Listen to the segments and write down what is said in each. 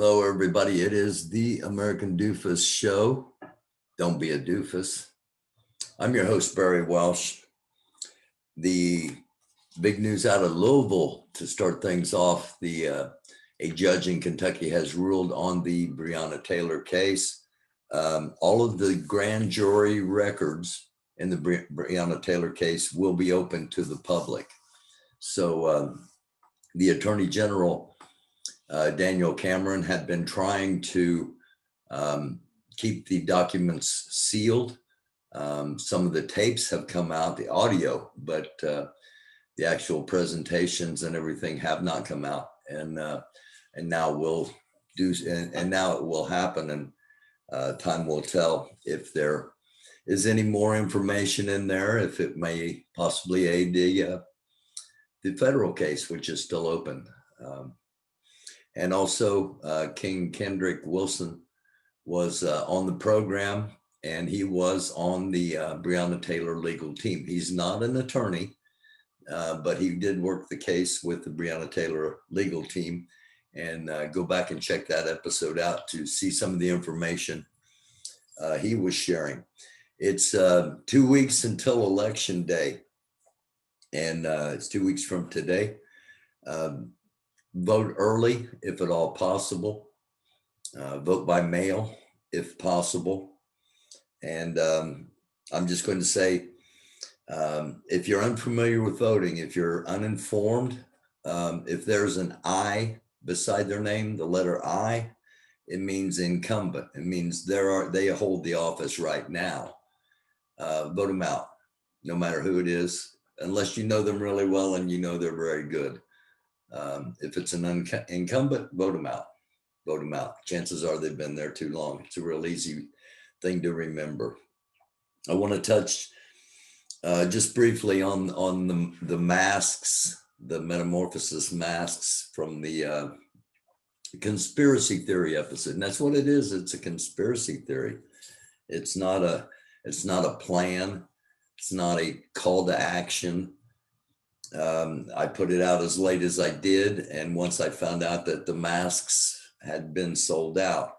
Hello, everybody. It is the American Doofus Show. Don't be a doofus. I'm your host, Barry Welsh. The big news out of Louisville to start things off, a judge in Kentucky has ruled on the Breonna Taylor case. All of the grand jury records in the Breonna Taylor case will be open to the public. So the Attorney General, Daniel Cameron, had been trying to keep the documents sealed. Some of the tapes have come out, the audio, but the actual presentations and everything have not come out. And now we'll do, and now it will happen. And time will tell if there is any more information in there, if it may possibly aid the federal case, which is still open. And also King Kendrick Wilson was on the program, and he was on the Breonna Taylor legal team. He's not an attorney, but he did work the case with the Breonna Taylor legal team. And go back and check that episode out to see some of the information he was sharing. It's 2 weeks until Election Day, and it's 2 weeks from today. Vote early, if at all possible. Vote by mail, if possible. And I'm just going to say, if you're unfamiliar with voting, if you're uninformed, if there's an I beside their name, the letter I, it means incumbent. It means they hold the office right now. Vote them out, no matter who it is, unless you know them really well and you know they're very good. If it's an incumbent, vote them out. Vote them out. Chances are they've been there too long. It's a real easy thing to remember. I want to touch just briefly on the masks, the metamorphosis masks from the conspiracy theory episode. And that's what it is. It's a conspiracy theory. It's not a plan. It's not a call to action. I put it out as late as I did, and once I found out that the masks had been sold out.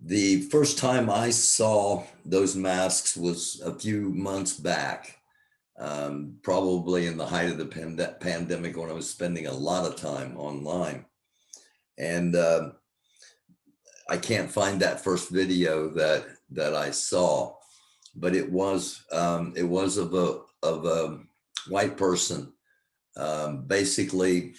The first time I saw those masks was a few months back, probably in the height of the pandemic, when I was spending a lot of time online. And I can't find that first video that I saw, but it was of a white person, basically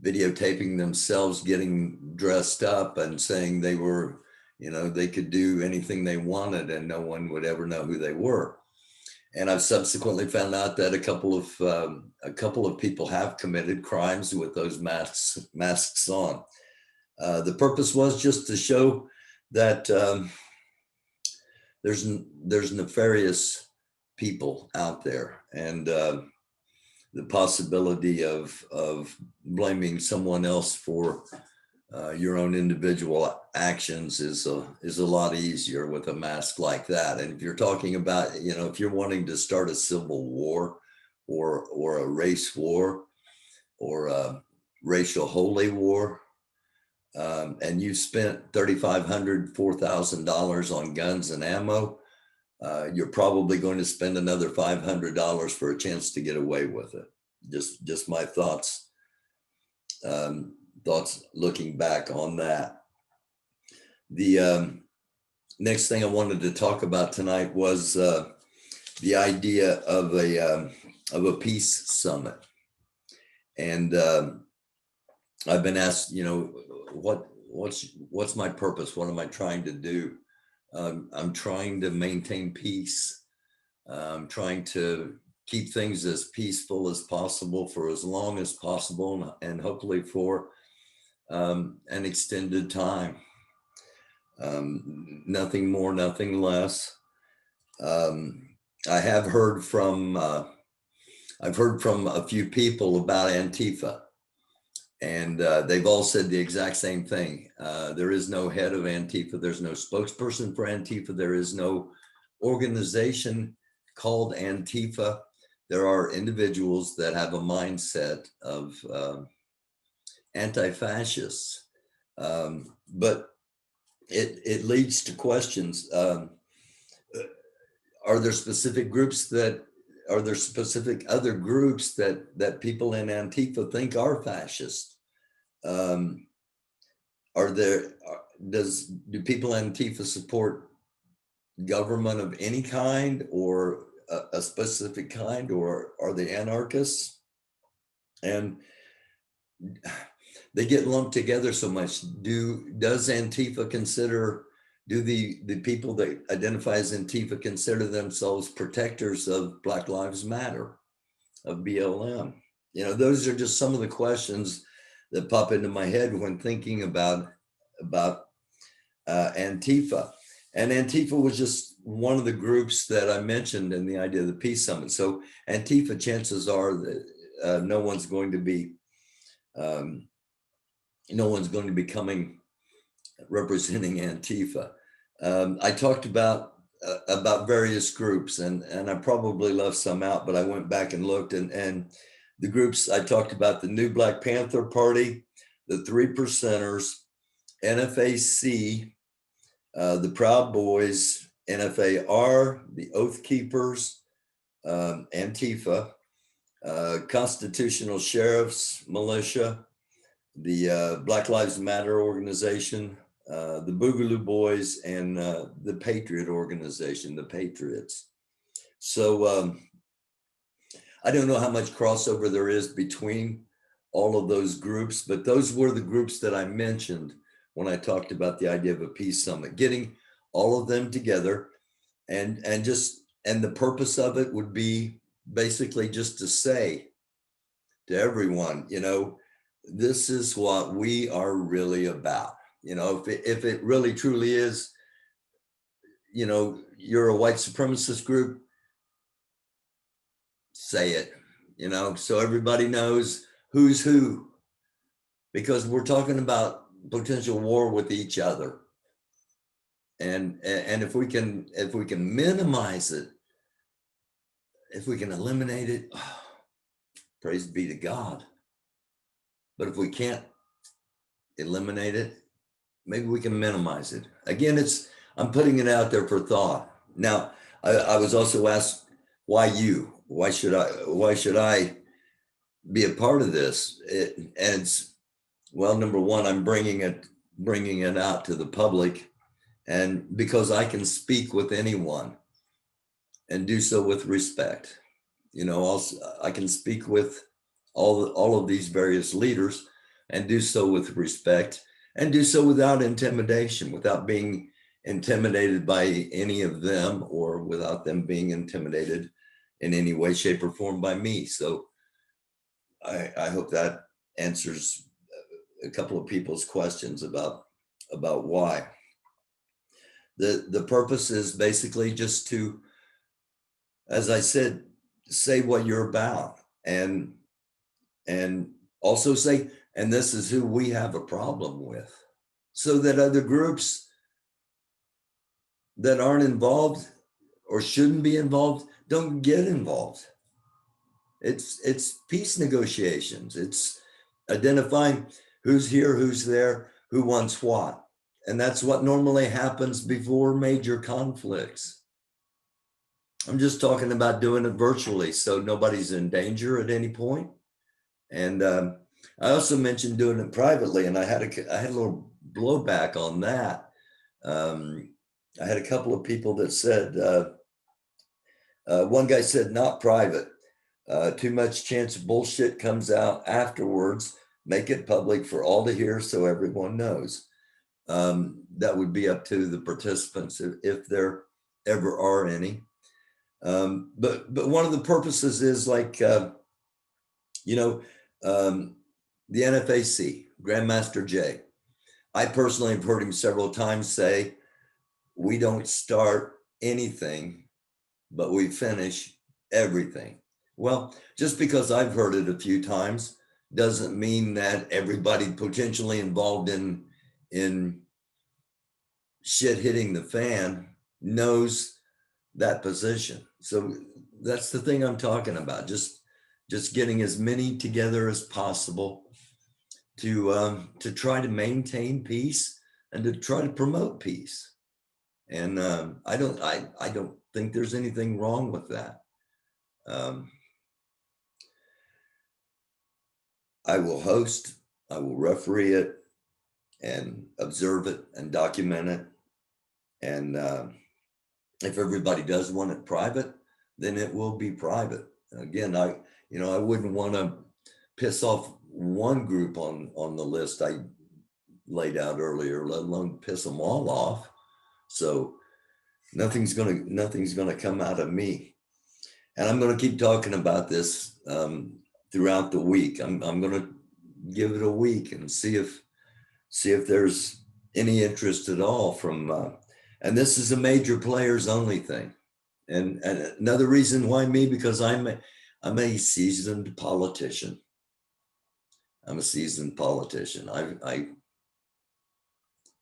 videotaping themselves getting dressed up and saying they were, they could do anything they wanted and no one would ever know who they were. And I've subsequently found out that a couple of people have committed crimes with those masks on. The purpose was just to show that there's nefarious people out there, and the possibility of blaming someone else for your own individual actions is a lot easier with a mask like that. And if you're talking about, if you're wanting to start a civil war or a race war or a racial holy war, and you spent $3,500, $4,000 on guns and ammo, you're probably going to spend another $500 for a chance to get away with it. Just my thoughts looking back on that. The next thing I wanted to talk about tonight was the idea of a peace summit. And I've been asked, what's my purpose? What am I trying to do? I'm trying to maintain peace. I'm trying to keep things as peaceful as possible for as long as possible, and hopefully for an extended time. Nothing more, nothing less. I've heard from a few people about Antifa, and they've all said the exact same thing. There is no head of Antifa. There's no spokesperson for Antifa. There is no organization called Antifa. There are individuals that have a mindset of anti-fascists. But it leads to questions. Are there specific groups that, are there specific other groups that people in Antifa think are fascist? Are there, do people in Antifa support government of any kind, or a specific kind, or are they anarchists? And they get lumped together so much. Does Antifa consider, do the people that identify as Antifa consider themselves protectors of Black Lives Matter, of BLM? You know, those are just some of the questions that pop into my head when thinking about Antifa. And Antifa was just one of the groups that I mentioned in the idea of the Peace Summit. So Antifa, chances are that no one's going to be coming representing Antifa. I talked about various groups, and I probably left some out, but I went back and looked, and the groups I talked about: the New Black Panther Party, the Three Percenters, NFAC, the Proud Boys, NFAR, the Oath Keepers, Antifa, Constitutional Sheriffs Militia, the Black Lives Matter organization, the Boogaloo Boys, and the Patriot organization, the Patriots. So I don't know how much crossover there is between all of those groups, but those were the groups that I mentioned when I talked about the idea of a peace summit, getting all of them together, and the purpose of it would be basically just to say to everyone, you know, this is what we are really about. You know, if it really truly is, you know, you're a white supremacist group, say it, you know, so everybody knows who's who, because we're talking about potential war with each other. And if we can minimize it, if we can eliminate it, oh, praise be to God. But if we can't eliminate it, maybe we can minimize it. Again, I'm putting it out there for thought. Now, I was also asked, why you? Why should I be a part of this? And it's, well, number one, I'm bringing it out to the public, and because I can speak with anyone and do so with respect. You know, also I can speak with all of these various leaders and do so with respect, and do so without intimidation, without being intimidated by any of them, or without them being intimidated in any way, shape, or form by me. So I hope that answers a couple of people's questions about why. The purpose is basically just to, as I said, say what you're about, and also say, and this is who we have a problem with, so that other groups that aren't involved or shouldn't be involved don't get involved. It's peace negotiations. It's identifying who's here, who's there, who wants what. And that's what normally happens before major conflicts. I'm just talking about doing it virtually, so nobody's in danger at any point. And I also mentioned doing it privately, and I had a little blowback on that. I had a couple of people that said, one guy said, not private, too much chance bullshit comes out afterwards, make it public for all to hear so everyone knows. That would be up to the participants, if there ever are any. But one of the purposes is like, you know, the NFAC, Grandmaster Jay. I personally have heard him several times say, we don't start anything, but we finish everything. Well, just because I've heard it a few times doesn't mean that everybody potentially involved in shit hitting the fan knows that position. So that's the thing I'm talking about. Just getting as many together as possible to try to maintain peace and to try to promote peace. And I don't think there's anything wrong with that. I will host, I will referee it and observe it and document it. And if everybody does want it private, then it will be private. Again, I wouldn't want to piss off one group on the list I laid out earlier, let alone piss them all off. So nothing's gonna come out of me. And I'm gonna keep talking about this throughout the week. I'm gonna give it a week and see if there's any interest at all from and this is a major players only thing. And another reason why me, because I'm a seasoned politician. I'm a seasoned politician.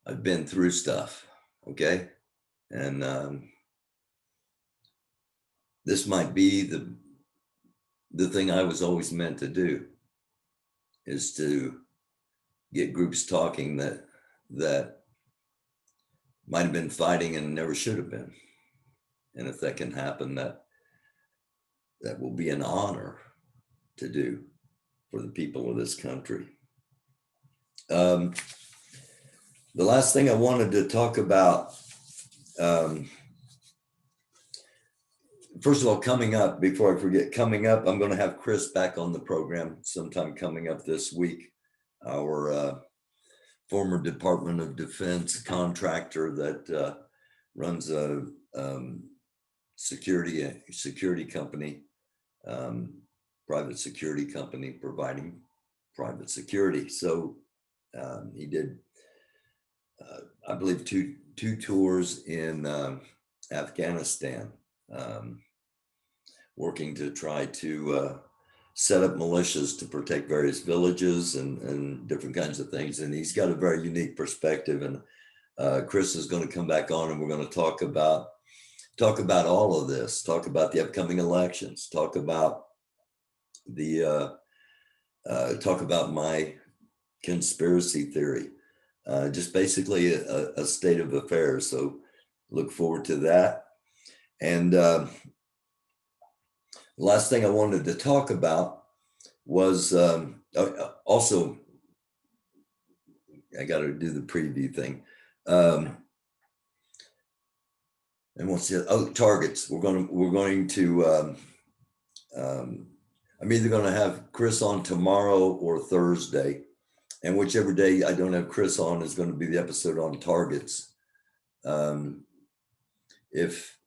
I've been through stuff, okay? And this might be the thing I was always meant to do, is to get groups talking that might have been fighting and never should have been. And if that can happen, that will be an honor to do for the people of this country. The last thing I wanted to talk about, first of all, coming up, before I forget, coming up, I'm going to have Chris back on the program sometime coming up this week, our former Department of Defense contractor that runs a security company, private security company providing private security. So he did, I believe, two tours in Afghanistan, working to try to set up militias to protect various villages and different kinds of things. And he's got a very unique perspective. And Chris is going to come back on, and we're going to talk about all of this, talk about the upcoming elections, talk about my conspiracy theory, just basically a state of affairs. So look forward to that. And the last thing I wanted to talk about was also, I got to do the preview thing. And what's the, targets. We're going to I'm either going to have Chris on tomorrow or Thursday, and whichever day I don't have Chris on is going to be the episode on targets. If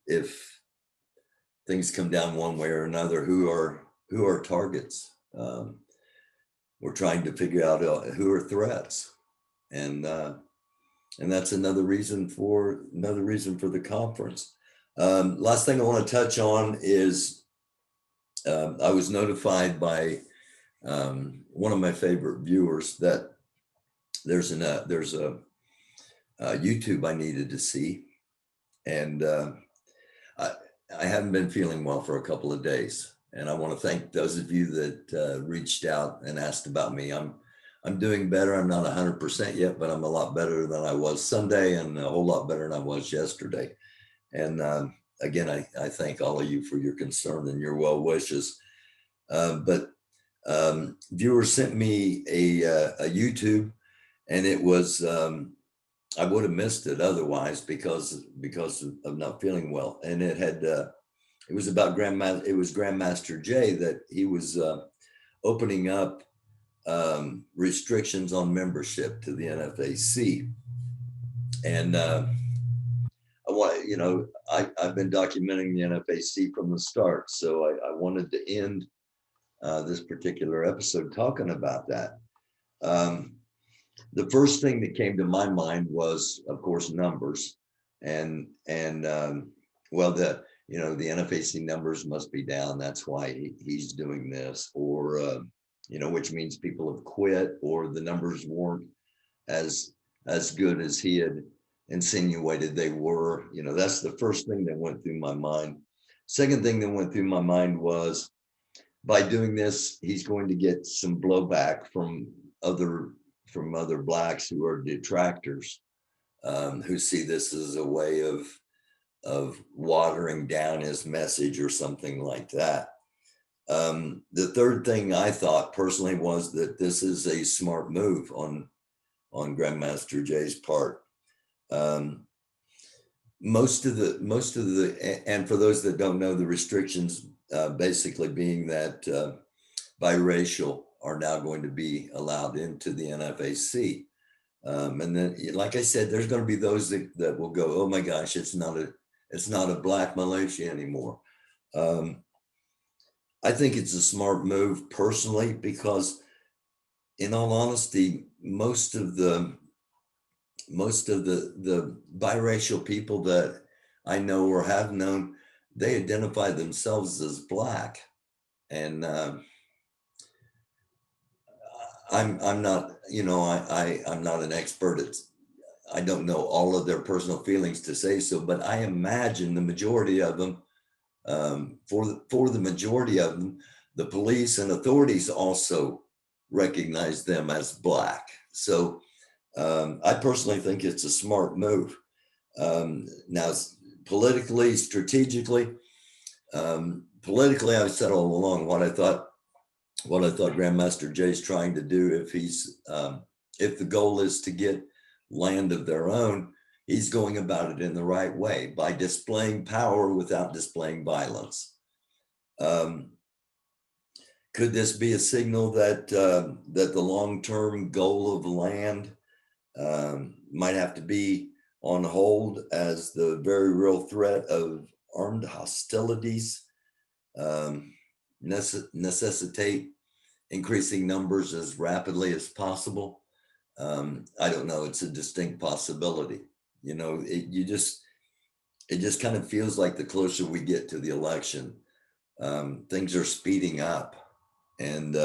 things come down one way or another, who are targets? We're trying to figure out who are threats, and that's another reason for the conference. Last thing I want to touch on is I was notified by one of my favorite viewers that there's a YouTube I needed to see, and I haven't been feeling well for a couple of days, and I want to thank those of you that reached out and asked about me. I'm doing better. I'm not 100% yet, but I'm a lot better than I was Sunday, and a whole lot better than I was yesterday. And again, I thank all of you for your concern and your well wishes. But viewers sent me a YouTube, and it was I would have missed it otherwise because of not feeling well. And it had it was about Grandmaster Jay, that he was opening up restrictions on membership to the NFAC. And I've been documenting the NFAC from the start, so I wanted to end this particular episode talking about that. The first thing that came to my mind was, of course, numbers, and the NFAC numbers must be down. That's why he's doing this, or which means people have quit, or the numbers weren't as good as he had insinuated they were. That's the first thing that went through my mind. Second thing that went through my mind was, by doing this, he's going to get some blowback from other from other blacks who are detractors, who see this as a way of watering down his message or something like that. The third thing I thought personally was that this is a smart move on Grandmaster Jay's part. Most of the, and for those that don't know, the restrictions basically being that biracial are now going to be allowed into the NFAC. And then, like I said, there's going to be those that will go, oh my gosh, it's not a black Malaysia anymore. I think it's a smart move personally, because in all honesty, most of the biracial people that I know or have known, they identify themselves as black. And I'm not, I'm not an expert. I don't know all of their personal feelings to say so, but I imagine the majority of them, for the majority of them, the police and authorities also recognize them as black. So I personally think it's a smart move. Now, politically, strategically, I've said all along what I thought Grandmaster Jay's trying to do. If the goal is to get land of their own, he's going about it in the right way by displaying power without displaying violence. Could this be a signal that the long-term goal of land might have to be on hold, as the very real threat of armed hostilities necessitate increasing numbers as rapidly as possible? I don't know. It's a distinct possibility. It just kind of feels like the closer we get to the election, things are speeding up, and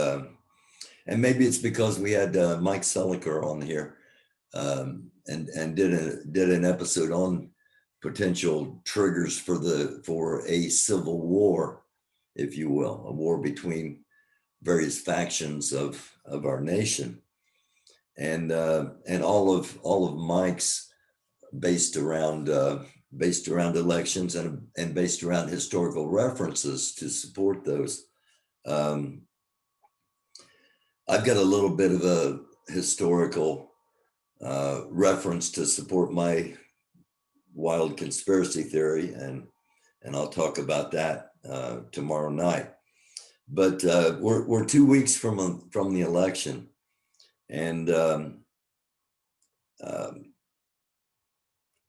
maybe it's because we had Mike Seliker on here, and did an episode on potential triggers for a civil war, if you will, a war between various factions of our nation, and all of Mike's based around elections and based around historical references to support those. I've got a little bit of a historical reference to support my wild conspiracy theory, and I'll talk about that tomorrow night. But we're 2 weeks from the election, and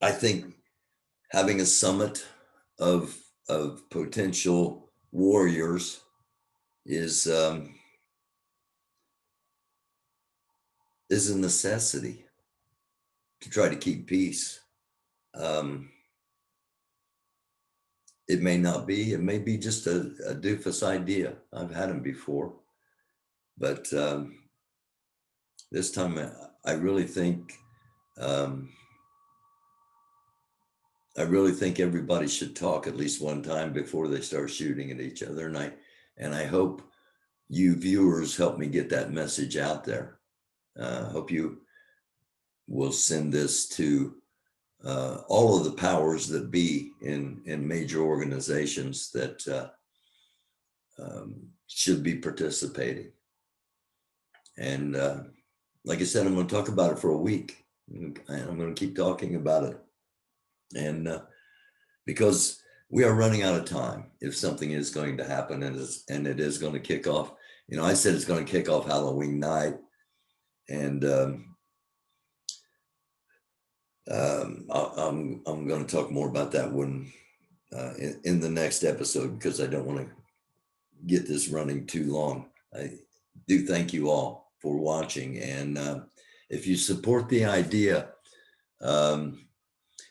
I think having a summit of potential warriors is a necessity to try to keep peace. It may not be. It may be just a doofus idea. I've had them before, but this time I really think everybody should talk at least one time before they start shooting at each other. And I hope you viewers help me get that message out there. Hope you will send this to all of the powers that be in major organizations that should be participating. And like I said, I'm going to talk about it for a week, and I'm going to keep talking about it. And because we are running out of time, if something is going to happen, and it is going to kick off. I said it's going to kick off Halloween night, and I'm going to talk more about that when in the next episode, because I don't want to get this running too long. I do thank you all for watching, and if you support the idea,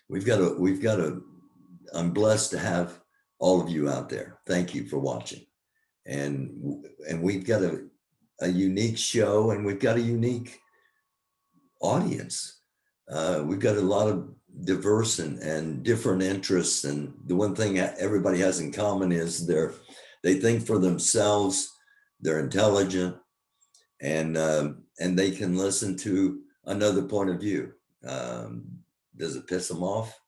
we've got a. I'm blessed to have all of you out there. Thank you for watching, and we've got a unique show, and we've got a unique audience. We've got a lot of diverse and different interests, and the one thing everybody has in common is they think for themselves, they're intelligent, and and they can listen to another point of view. Does it piss them off?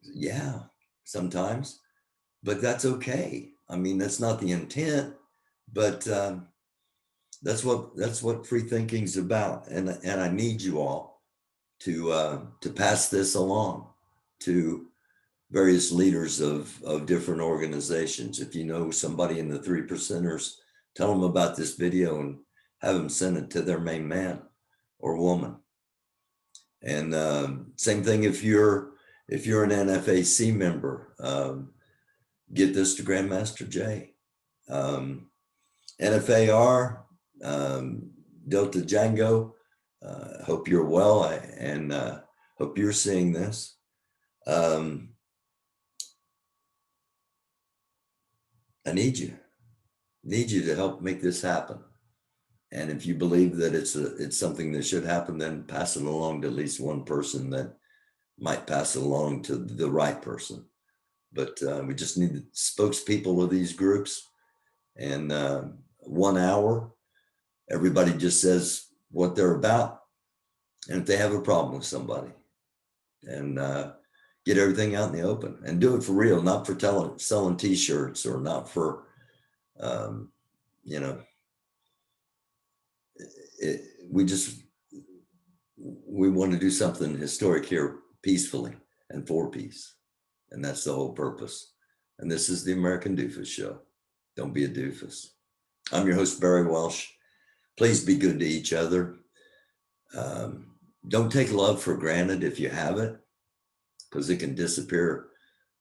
Yeah, sometimes, but that's okay. I mean, that's not the intent, but that's what free thinking's about. And I need you all to pass this along to various leaders of different organizations. If you know somebody in the 3%ers, tell them about this video and have them send it to their main man or woman. And same thing if you're an NFAC member, get this to Grandmaster Jay. NFAR, Delta Django, hope you're well, and hope you're seeing this. I need you to help make this happen. And if you believe that it's something that should happen, then pass it along to at least one person that might pass it along to the right person. But we just need the spokespeople of these groups. And 1 hour, everybody just says what they're about. And if they have a problem with somebody, and get everything out in the open and do it for real, not for selling t-shirts, or not for, you know, we want to do something historic here peacefully and for peace. And that's the whole purpose. And this is the American Doofus Show. Don't be a doofus. I'm your host, Barry Welsh. Please be good to each other. Don't take love for granted if you have it, because it can disappear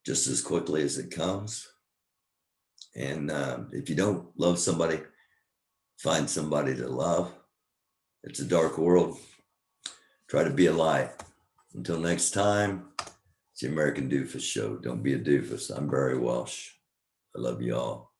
just as quickly as it comes. And if you don't love somebody, find somebody to love. It's a dark world. Try to be a light. Until next time, it's the American Doofus Show. Don't be a doofus. I'm Barry Welsh. I love you all.